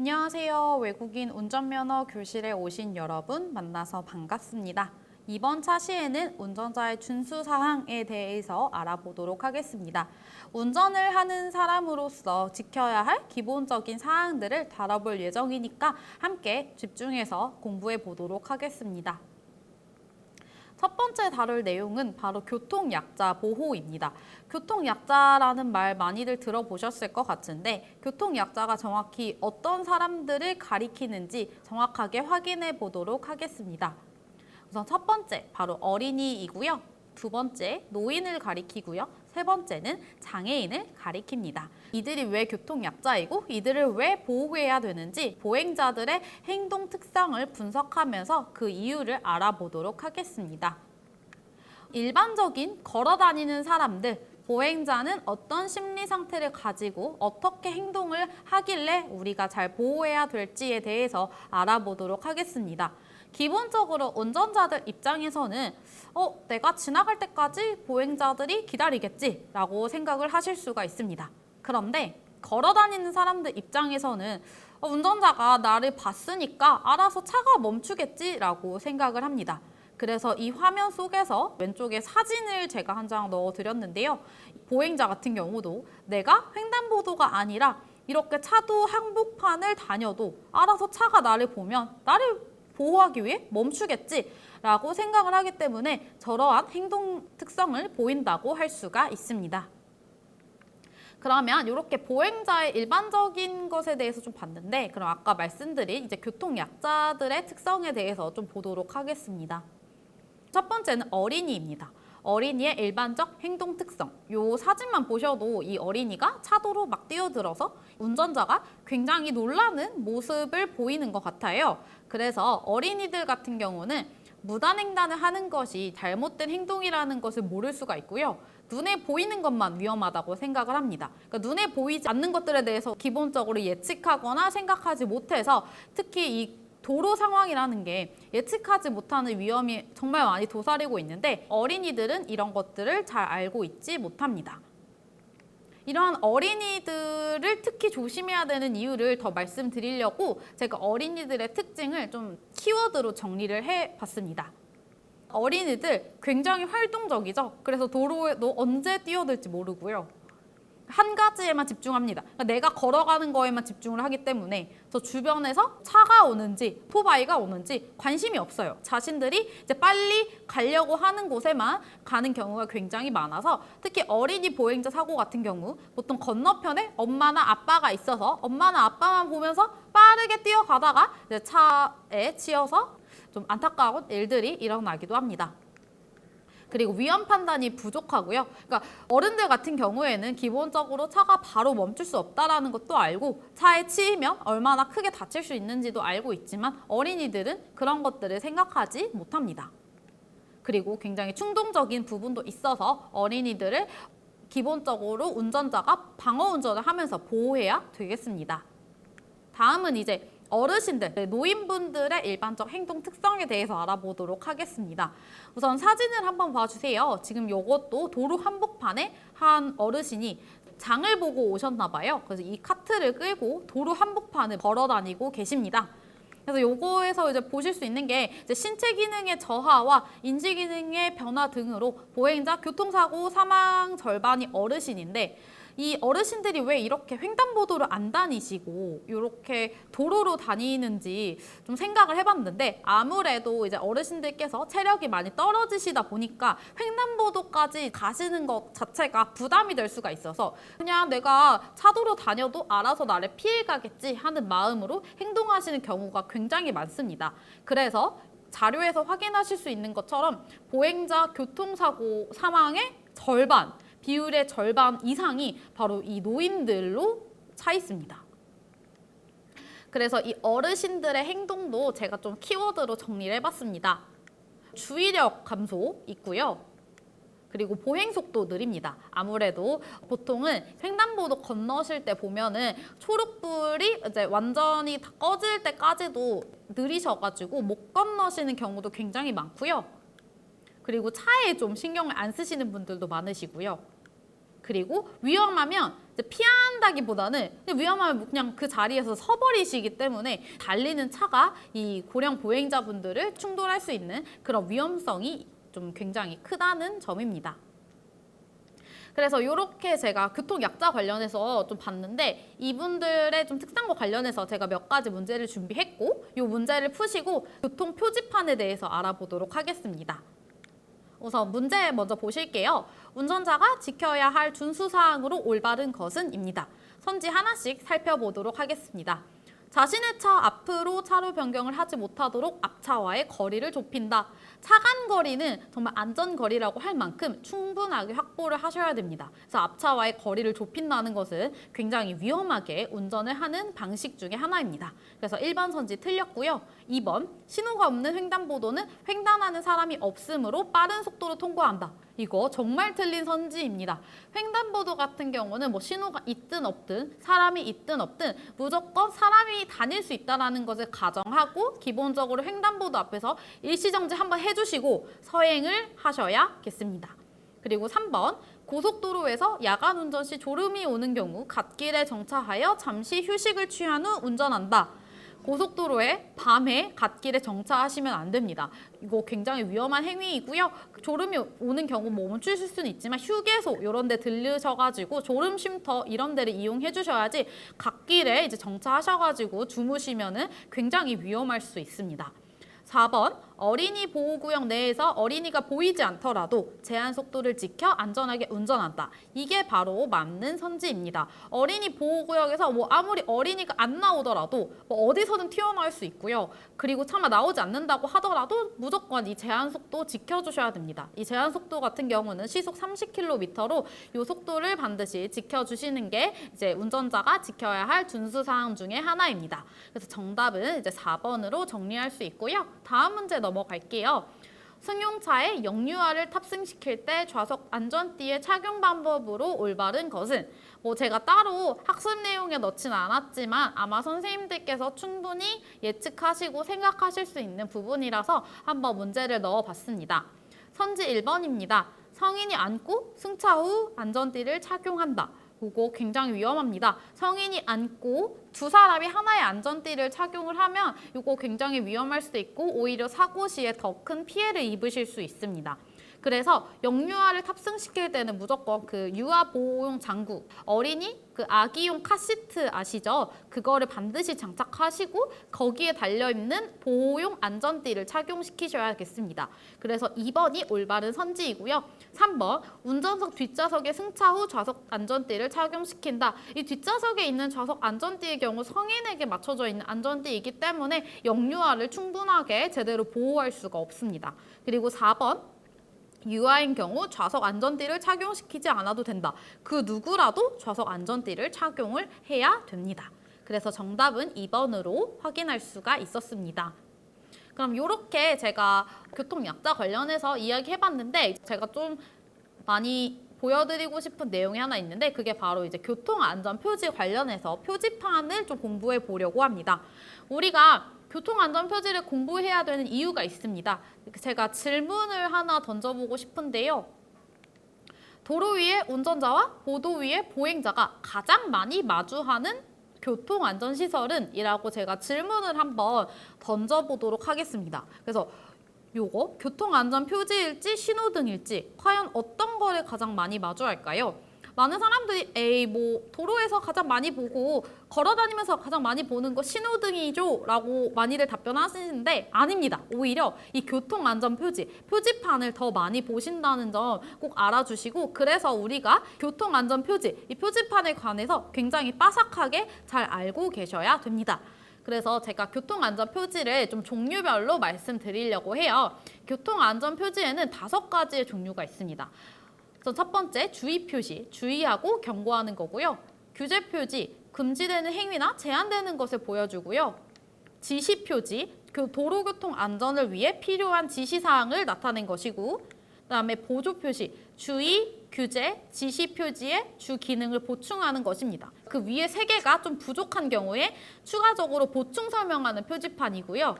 안녕하세요. 외국인 운전면허 교실에 오신 여러분 만나서 반갑습니다. 이번 차 시에는 운전자의 준수사항에 대해서 알아보도록 하겠습니다. 운전을 하는 사람으로서 지켜야 할 기본적인 사항들을 다뤄볼 예정이니까 함께 집중해서 공부해 보도록 하겠습니다. 첫 번째 다룰 내용은 바로 교통약자 보호입니다. 교통약자라는 말 많이들 들어보셨을 것 같은데 교통약자가 정확히 어떤 사람들을 가리키는지 정확하게 확인해 보도록 하겠습니다. 우선 첫 번째 바로 어린이이고요. 두 번째 노인을 가리키고요. 세 번째는 장애인을 가리킵니다. 이들이 왜 교통약자이고 이들을 왜 보호해야 되는지 보행자들의 행동 특성을 분석하면서 그 이유를 알아보도록 하겠습니다. 일반적인 걸어다니는 사람들, 보행자는 어떤 심리 상태를 가지고 어떻게 행동을 하길래 우리가 잘 보호해야 될지에 대해서 알아보도록 하겠습니다. 기본적으로 운전자들 입장에서는 내가 지나갈 때까지 보행자들이 기다리겠지 라고 생각을 하실 수가 있습니다. 그런데 걸어다니는 사람들 입장에서는 운전자가 나를 봤으니까 알아서 차가 멈추겠지 라고 생각을 합니다. 그래서 이 화면 속에서 왼쪽에 사진을 제가 한 장 넣어드렸는데요. 보행자 같은 경우도 내가 횡단보도가 아니라 이렇게 차도 항복판을 다녀도 알아서 차가 나를 보면 나를 보호하기 위해 멈추겠지라고 생각을 하기 때문에 저러한 행동 특성을 보인다고 할 수가 있습니다. 그러면 이렇게 보행자의 일반적인 것에 대해서 좀 봤는데 그럼 아까 말씀드린 이제 교통약자들의 특성에 대해서 좀 보도록 하겠습니다. 첫 번째는 어린이입니다. 어린이의 일반적 행동 특성. 이 사진만 보셔도 이 어린이가 차도로 막 뛰어들어서 운전자가 굉장히 놀라는 모습을 보이는 것 같아요. 그래서 어린이들 같은 경우는 무단횡단을 하는 것이 잘못된 행동이라는 것을 모를 수가 있고요. 눈에 보이는 것만 위험하다고 생각을 합니다. 그러니까 눈에 보이지 않는 것들에 대해서 기본적으로 예측하거나 생각하지 못해서 특히 이 도로 상황이라는 게 예측하지 못하는 위험이 정말 많이 도사리고 있는데 어린이들은 이런 것들을 잘 알고 있지 못합니다. 이러한 어린이들을 특히 조심해야 되는 이유를 더 말씀드리려고 제가 어린이들의 특징을 좀 키워드로 정리를 해봤습니다. 어린이들 굉장히 활동적이죠. 그래서 도로에 언제 뛰어들지 모르고요. 한 가지에만 집중합니다. 그러니까 내가 걸어가는 거에만 집중을 하기 때문에 저 주변에서 차가 오는지 오토바이가 오는지 관심이 없어요. 자신들이 이제 빨리 가려고 하는 곳에만 가는 경우가 굉장히 많아서 특히 어린이 보행자 사고 같은 경우 보통 건너편에 엄마나 아빠가 있어서 엄마나 아빠만 보면서 빠르게 뛰어가다가 이제 차에 치여서 좀 안타까운 일들이 일어나기도 합니다. 그리고 위험 판단이 부족하고요. 그러니까 어른들 같은 경우에는 기본적으로 차가 바로 멈출 수 없다는 것도 알고 차에 치이면 얼마나 크게 다칠 수 있는지도 알고 있지만 어린이들은 그런 것들을 생각하지 못합니다. 그리고 굉장히 충동적인 부분도 있어서 어린이들을 기본적으로 운전자가 방어 운전을 하면서 보호해야 되겠습니다. 다음은 이제 어르신들, 노인분들의 일반적 행동 특성에 대해서 알아보도록 하겠습니다. 우선 사진을 한번 봐주세요. 지금 이것도 도로 한복판에 한 어르신이 장을 보고 오셨나 봐요. 그래서 이 카트를 끌고 도로 한복판을 걸어 다니고 계십니다. 그래서 요거에서 이제 보실 수 있는 게 이제 신체 기능의 저하와 인지 기능의 변화 등으로 보행자 교통사고 사망 절반이 어르신인데 이 어르신들이 왜 이렇게 횡단보도를 안 다니시고 이렇게 도로로 다니는지 좀 생각을 해봤는데 아무래도 이제 어르신들께서 체력이 많이 떨어지시다 보니까 횡단보도까지 가시는 것 자체가 부담이 될 수가 있어서 그냥 내가 차도로 다녀도 알아서 나를 피해가겠지 하는 마음으로 행동하시는 경우가 굉장히 많습니다. 그래서 자료에서 확인하실 수 있는 것처럼 보행자 교통사고 사망의 절반 비율의 절반 이상이 바로 이 노인들로 차 있습니다. 그래서 이 어르신들의 행동도 제가 좀 키워드로 정리를 해봤습니다. 주의력 감소 있고요. 그리고 보행속도 느립니다. 아무래도 보통은 횡단보도 건너실 때 보면은 초록불이 이제 완전히 다 꺼질 때까지도 느리셔가지고 못 건너시는 경우도 굉장히 많고요. 그리고 차에 좀 신경을 안 쓰시는 분들도 많으시고요. 그리고 위험하면 피한다기보다는 위험하면 그냥 그 자리에서 서버리시기 때문에 달리는 차가 이 고령 보행자분들을 충돌할 수 있는 그런 위험성이 좀 굉장히 크다는 점입니다. 그래서 이렇게 제가 교통약자 관련해서 좀 봤는데 이분들의 좀 특성과 관련해서 제가 몇 가지 문제를 준비했고 이 문제를 푸시고 교통 표지판에 대해서 알아보도록 하겠습니다. 우선 문제 먼저 보실게요. 운전자가 지켜야 할 준수사항으로 올바른 것은입니다. 선지 하나씩 살펴보도록 하겠습니다. 자신의 차 앞으로 차로 변경을 하지 못하도록 앞차와의 거리를 좁힌다. 차간 거리는 정말 안전거리라고 할 만큼 충분하게 확보를 하셔야 됩니다. 그래서 앞차와의 거리를 좁힌다는 것은 굉장히 위험하게 운전을 하는 방식 중에 하나입니다. 그래서 1번 선지 틀렸고요. 2번 신호가 없는 횡단보도는 횡단하는 사람이 없으므로 빠른 속도로 통과한다. 이거 정말 틀린 선지입니다. 횡단보도 같은 경우는 뭐 신호가 있든 없든 사람이 있든 없든 무조건 사람이 다닐 수 있다는 것을 가정하고 기본적으로 횡단보도 앞에서 일시정지 한번 해주시고 서행을 하셔야겠습니다. 그리고 3번 고속도로에서 야간 운전 시 졸음이 오는 경우 갓길에 정차하여 잠시 휴식을 취한 후 운전한다. 고속도로에 밤에 갓길에 정차하시면 안 됩니다. 이거 굉장히 위험한 행위이고요. 졸음이 오는 경우 뭐 멈추실 수는 있지만 휴게소 이런 데 들르셔가지고 졸음 쉼터 이런 데를 이용해 주셔야지 갓길에 이제 정차하셔가지고 주무시면은 굉장히 위험할 수 있습니다. 4번 어린이 보호구역 내에서 어린이가 보이지 않더라도 제한 속도를 지켜 안전하게 운전한다. 이게 바로 맞는 선지입니다. 어린이 보호구역에서 뭐 아무리 어린이가 안 나오더라도 뭐 어디서든 튀어나올 수 있고요. 그리고 차마 나오지 않는다고 하더라도 무조건 이 제한 속도 지켜주셔야 됩니다. 이 제한 속도 같은 경우는 시속 30km로 이 속도를 반드시 지켜주시는 게 이제 운전자가 지켜야 할 준수사항 중에 하나입니다. 그래서 정답은 이제 4번으로 정리할 수 있고요. 다음 문제 넘어갈게요. 승용차에 영유아를 탑승시킬 때 좌석 안전띠의 착용 방법으로 올바른 것은 뭐 제가 따로 학습 내용에 넣지는 않았지만 아마 선생님들께서 충분히 예측하시고 생각하실 수 있는 부분이라서 한번 문제를 넣어봤습니다. 선지 1번입니다. 성인이 앉고 승차 후 안전띠를 착용한다. 그거 굉장히 위험합니다. 성인이 앉고 두 사람이 하나의 안전띠를 착용을 하면 이거 굉장히 위험할 수도 있고 오히려 사고 시에 더 큰 피해를 입으실 수 있습니다. 그래서 영유아를 탑승시킬 때는 무조건 그 유아 보호용 장구, 어린이 그 아기용 카시트 아시죠? 그거를 반드시 장착하시고 거기에 달려있는 보호용 안전띠를 착용시키셔야겠습니다. 그래서 2번이 올바른 선지이고요. 3번 운전석 뒷좌석에 승차 후 좌석 안전띠를 착용시킨다. 이 뒷좌석에 있는 좌석 안전띠의 경우 성인에게 맞춰져 있는 안전띠이기 때문에 영유아를 충분하게 제대로 보호할 수가 없습니다. 그리고 4번 유아인 경우 좌석 안전띠를 착용시키지 않아도 된다. 그 누구라도 좌석 안전띠를 착용을 해야 됩니다. 그래서 정답은 2번으로 확인할 수가 있었습니다. 그럼 이렇게 제가 교통약자 관련해서 이야기해봤는데 제가 좀 많이 보여드리고 싶은 내용이 하나 있는데 그게 바로 이제 교통안전표지 관련해서 표지판을 좀 공부해 보려고 합니다. 우리가 교통안전표지를 공부해야 되는 이유가 있습니다. 제가 질문을 하나 던져보고 싶은데요. 도로 위에 운전자와 보도 위에 보행자가 가장 많이 마주하는 교통안전시설은? 이라고 제가 질문을 한번 던져보도록 하겠습니다. 그래서 요거 교통안전표지일지 신호등일지 과연 어떤 거를 가장 많이 마주할까요? 많은 사람들이 에이 뭐 도로에서 가장 많이 보고 걸어다니면서 가장 많이 보는 거 신호등이죠 라고 많이들 답변하시는데 아닙니다. 오히려 이 교통안전표지, 표지판을 더 많이 보신다는 점 꼭 알아주시고 그래서 우리가 교통안전표지, 이 표지판에 관해서 굉장히 빠삭하게 잘 알고 계셔야 됩니다. 그래서 제가 교통안전표지를 좀 종류별로 말씀드리려고 해요. 교통안전표지에는 5가지의 종류가 있습니다. 첫 번째, 주의표시, 주의하고 경고하는 거고요. 규제표지, 금지되는 행위나 제한되는 것을 보여주고요. 지시표지, 도로교통 안전을 위해 필요한 지시사항을 나타낸 것이고 그다음에 보조표시, 주의, 규제, 지시표지의 주 기능을 보충하는 것입니다. 그 위에 3개가 좀 부족한 경우에 추가적으로 보충 설명하는 표지판이고요.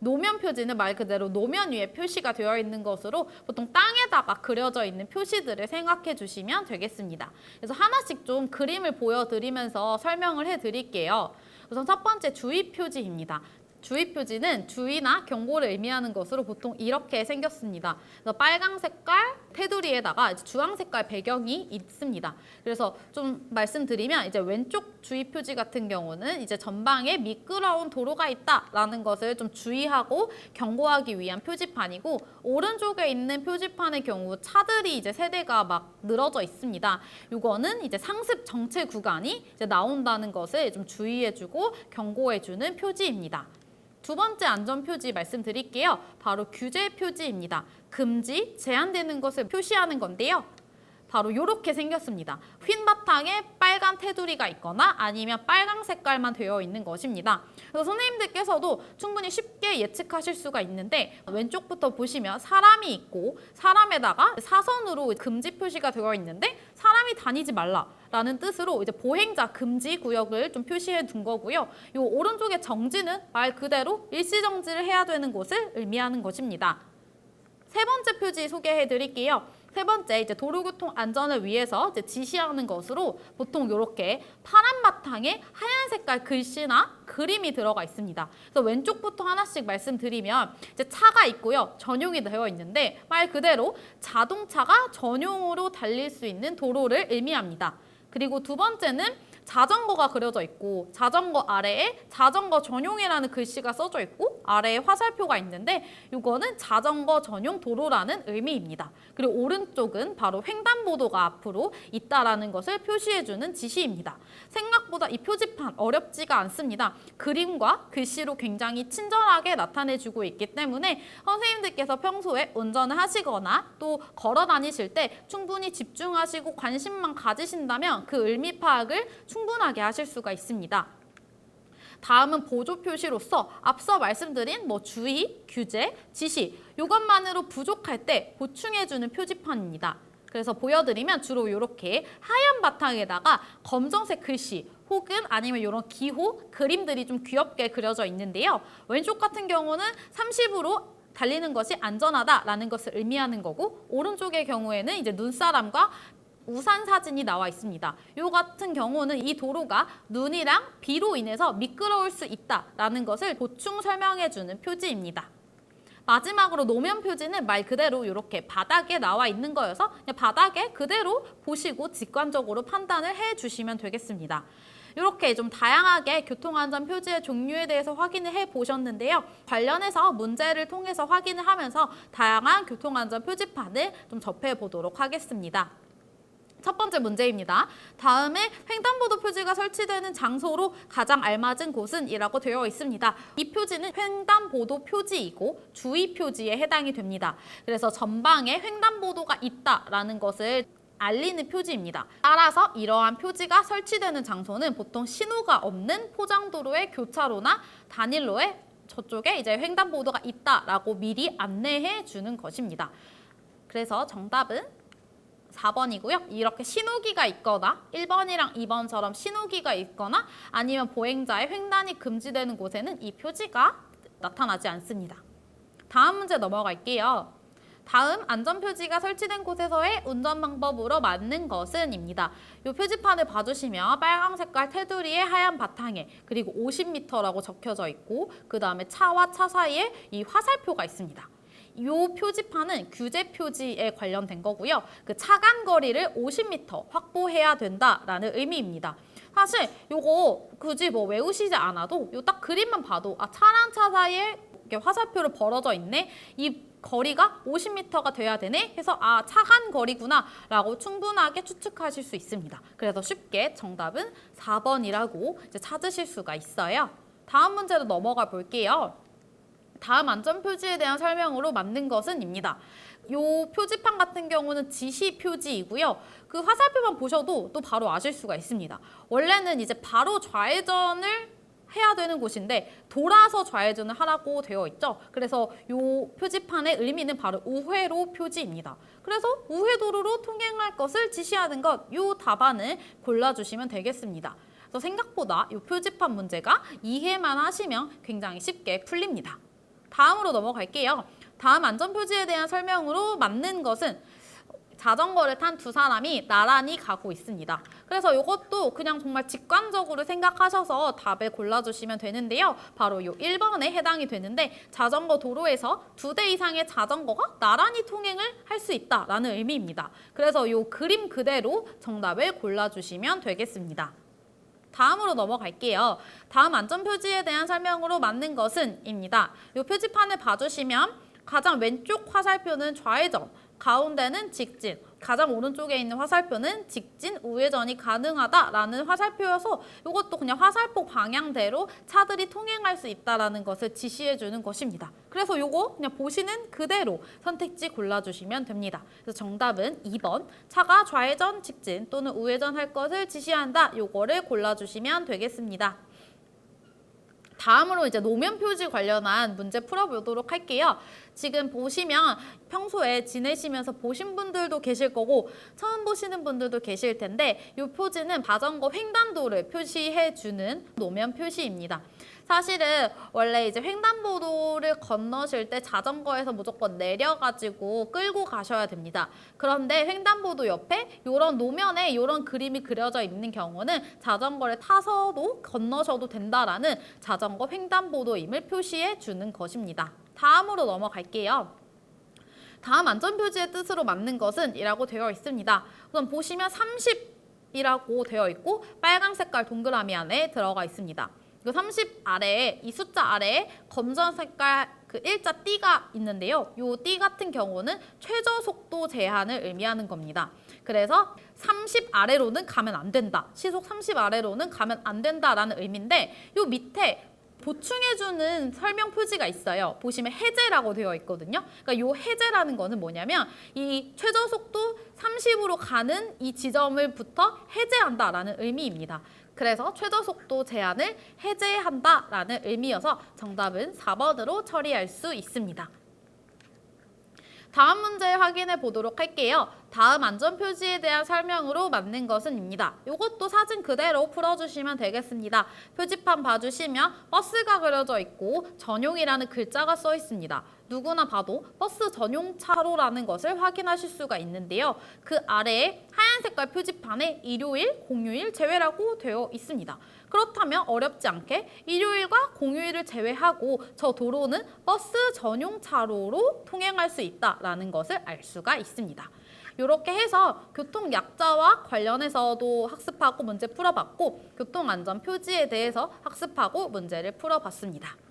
노면 표지는 말 그대로 노면 위에 표시가 되어 있는 것으로 보통 땅에다가 그려져 있는 표시들을 생각해 주시면 되겠습니다. 그래서 하나씩 좀 그림을 보여드리면서 설명을 해드릴게요. 우선 첫 번째 주의 표지입니다. 주의 표지는 주의나 경고를 의미하는 것으로 보통 이렇게 생겼습니다. 그래서 빨강 색깔 테두리에다가 이제 주황 색깔 배경이 있습니다. 그래서 좀 말씀드리면 이제 왼쪽 주의 표지 같은 경우는 이제 전방에 미끄러운 도로가 있다라는 것을 좀 주의하고 경고하기 위한 표지판이고, 오른쪽에 있는 표지판의 경우 차들이 이제 세대가 막 늘어져 있습니다. 이거는 이제 상습 정체 구간이 이제 나온다는 것을 좀 주의해주고 경고해주는 표지입니다. 두 번째 안전표지 말씀드릴게요. 바로 규제 표지입니다. 금지, 제한되는 것을 표시하는 건데요. 바로 이렇게 생겼습니다. 흰 바탕에 빨간 테두리가 있거나 아니면 빨강 색깔만 되어 있는 것입니다. 그래서 선생님들께서도 충분히 쉽게 예측하실 수가 있는데, 왼쪽부터 보시면 사람이 있고 사람에다가 사선으로 금지 표시가 되어 있는데 사람이 다니지 말라라는 뜻으로 이제 보행자 금지 구역을 좀 표시해 둔 거고요. 이 오른쪽의 정지는 말 그대로 일시정지를 해야 되는 곳을 의미하는 것입니다. 세 번째 표지 소개해 드릴게요. 세 번째, 이제 도로교통 안전을 위해서 이제 지시하는 것으로 보통 이렇게 파란 바탕에 하얀 색깔 글씨나 그림이 들어가 있습니다. 그래서 왼쪽부터 하나씩 말씀드리면 이제 차가 있고요. 전용이 되어 있는데 말 그대로 자동차가 전용으로 달릴 수 있는 도로를 의미합니다. 그리고 두 번째는 자전거가 그려져 있고 자전거 아래에 자전거 전용이라는 글씨가 써져 있고 아래에 화살표가 있는데 이거는 자전거 전용 도로라는 의미입니다. 그리고 오른쪽은 바로 횡단보도가 앞으로 있다라는 것을 표시해주는 지시입니다. 생각보다 이 표지판 어렵지가 않습니다. 그림과 글씨로 굉장히 친절하게 나타내주고 있기 때문에 선생님들께서 평소에 운전을 하시거나 또 걸어 다니실 때 충분히 집중하시고 관심만 가지신다면 그 의미 파악을 충분하게 하실 수가 있습니다. 다음은 보조 표시로서 앞서 말씀드린 주의, 규제, 지시 이것만으로 부족할 때 보충해주는 표지판입니다. 그래서 보여드리면 주로 이렇게 하얀 바탕에다가 검정색 글씨 혹은 아니면 이런 기호, 그림들이 좀 귀엽게 그려져 있는데요. 왼쪽 같은 경우는 30으로 달리는 것이 안전하다라는 것을 의미하는 거고, 오른쪽의 경우에는 이제 눈사람과 우산 사진이 나와 있습니다. 이 같은 경우는 이 도로가 눈이랑 비로 인해서 미끄러울 수 있다라는 것을 보충 설명해주는 표지입니다. 마지막으로 노면 표지는 말 그대로 이렇게 바닥에 나와 있는 거여서 그냥 바닥에 그대로 보시고 직관적으로 판단을 해주시면 되겠습니다. 이렇게 좀 다양하게 교통안전 표지의 종류에 대해서 확인을 해보셨는데요. 관련해서 문제를 통해서 확인을 하면서 다양한 교통안전 표지판을 좀 접해보도록 하겠습니다. 첫 번째 문제입니다. 다음에 횡단보도 표지가 설치되는 장소로 가장 알맞은 곳은 이라고 되어 있습니다. 이 표지는 횡단보도 표지이고 주의 표지에 해당이 됩니다. 그래서 전방에 횡단보도가 있다라는 것을 알리는 표지입니다. 따라서 이러한 표지가 설치되는 장소는 보통 신호가 없는 포장도로의 교차로나 단일로에 저쪽에 이제 횡단보도가 있다라고 미리 안내해 주는 것입니다. 그래서 정답은 4번이고요. 이렇게 신호기가 있거나 1번이랑 2번처럼 신호기가 있거나 아니면 보행자의 횡단이 금지되는 곳에는 이 표지가 나타나지 않습니다. 다음 문제 넘어갈게요. 다음 안전표지가 설치된 곳에서의 운전 방법으로 맞는 것은 입니다. 이 표지판을 봐주시면 빨강 색깔 테두리에 하얀 바탕에 그리고 50m라고 적혀져 있고 그 다음에 차와 차 사이에 이 화살표가 있습니다. 이 표지판은 규제 표지에 관련된 거고요. 그 차간 거리를 50m 확보해야 된다라는 의미입니다. 사실 이거 굳이 외우시지 않아도 요 딱 그림만 봐도 차랑 차 사이에 이렇게 화살표를 벌어져 있네. 이 거리가 50m가 돼야 되네 해서 차간 거리구나 라고 충분하게 추측하실 수 있습니다. 그래서 쉽게 정답은 4번이라고 이제 찾으실 수가 있어요. 다음 문제로 넘어가 볼게요. 다음 안전표지에 대한 설명으로 맞는 것은 입니다. 이 표지판 같은 경우는 지시 표지이고요. 그 화살표만 보셔도 또 바로 아실 수가 있습니다. 원래는 이제 바로 좌회전을 해야 되는 곳인데 돌아서 좌회전을 하라고 되어 있죠. 그래서 이 표지판의 의미는 바로 우회로 표지입니다. 그래서 우회도로로 통행할 것을 지시하는 것, 이 답안을 골라주시면 되겠습니다. 그래서 생각보다 이 표지판 문제가 이해만 하시면 굉장히 쉽게 풀립니다. 다음으로 넘어갈게요. 다음 안전표지에 대한 설명으로 맞는 것은 자전거를 탄 두 사람이 나란히 가고 있습니다. 그래서 이것도 그냥 정말 직관적으로 생각하셔서 답을 골라주시면 되는데요. 바로 이 1번에 해당이 되는데 자전거 도로에서 2대 이상의 자전거가 나란히 통행을 할 수 있다라는 의미입니다. 그래서 이 그림 그대로 정답을 골라주시면 되겠습니다. 다음으로 넘어갈게요. 다음 안전표지에 대한 설명으로 맞는 것은 입니다. 이 표지판을 봐주시면 가장 왼쪽 화살표는 좌회전, 가운데는 직진, 가장 오른쪽에 있는 화살표는 직진, 우회전이 가능하다라는 화살표여서 이것도 그냥 화살표 방향대로 차들이 통행할 수 있다는 것을 지시해주는 것입니다. 그래서 이거 그냥 보시는 그대로 선택지 골라주시면 됩니다. 그래서 정답은 2번, 차가 좌회전, 직진 또는 우회전할 것을 지시한다. 이거를 골라주시면 되겠습니다. 다음으로 이제 노면 표지 관련한 문제 풀어보도록 할게요. 지금 보시면 평소에 지내시면서 보신 분들도 계실 거고 처음 보시는 분들도 계실 텐데 이 표지는 자전거 횡단도를 표시해주는 노면 표시입니다. 사실은 원래 이제 횡단보도를 건너실 때 자전거에서 무조건 내려가지고 끌고 가셔야 됩니다. 그런데 횡단보도 옆에 이런 노면에 이런 그림이 그려져 있는 경우는 자전거를 타서도 건너셔도 된다라는 자전거 횡단보도임을 표시해 주는 것입니다. 다음으로 넘어갈게요. 다음 안전표지의 뜻으로 맞는 것은 이라고 되어 있습니다. 우선 보시면 30이라고 되어 있고 빨간 색깔 동그라미 안에 들어가 있습니다. 그 30 아래에 이 숫자 아래에 검정 색깔 그 일자 띠가 있는데요. 이 띠 같은 경우는 최저 속도 제한을 의미하는 겁니다. 그래서 30 아래로는 가면 안 된다. 시속 30 아래로는 가면 안 된다라는 의미인데 이 밑에 보충해주는 설명 표지가 있어요. 보시면 해제라고 되어 있거든요. 그러니까 이 해제라는 거는 뭐냐면 이 최저 속도 30으로 가는 이 지점을부터 해제한다라는 의미입니다. 그래서 최저 속도 제한을 해제한다라는 의미여서 정답은 4번으로 처리할 수 있습니다. 다음 문제 확인해 보도록 할게요. 다음 안전표지에 대한 설명으로 맞는 것은입니다. 이것도 사진 그대로 풀어주시면 되겠습니다. 표지판 봐주시면 버스가 그려져 있고 전용이라는 글자가 써 있습니다. 누구나 봐도 버스 전용 차로라는 것을 확인하실 수가 있는데요. 그 아래에 하얀 색깔 표지판에 일요일, 공휴일 제외라고 되어 있습니다. 그렇다면 어렵지 않게 일요일과 공휴일을 제외하고 저 도로는 버스 전용 차로로 통행할 수 있다라는 것을 알 수가 있습니다. 이렇게 해서 교통약자와 관련해서도 학습하고 문제 풀어봤고 교통안전 표지에 대해서 학습하고 문제를 풀어봤습니다.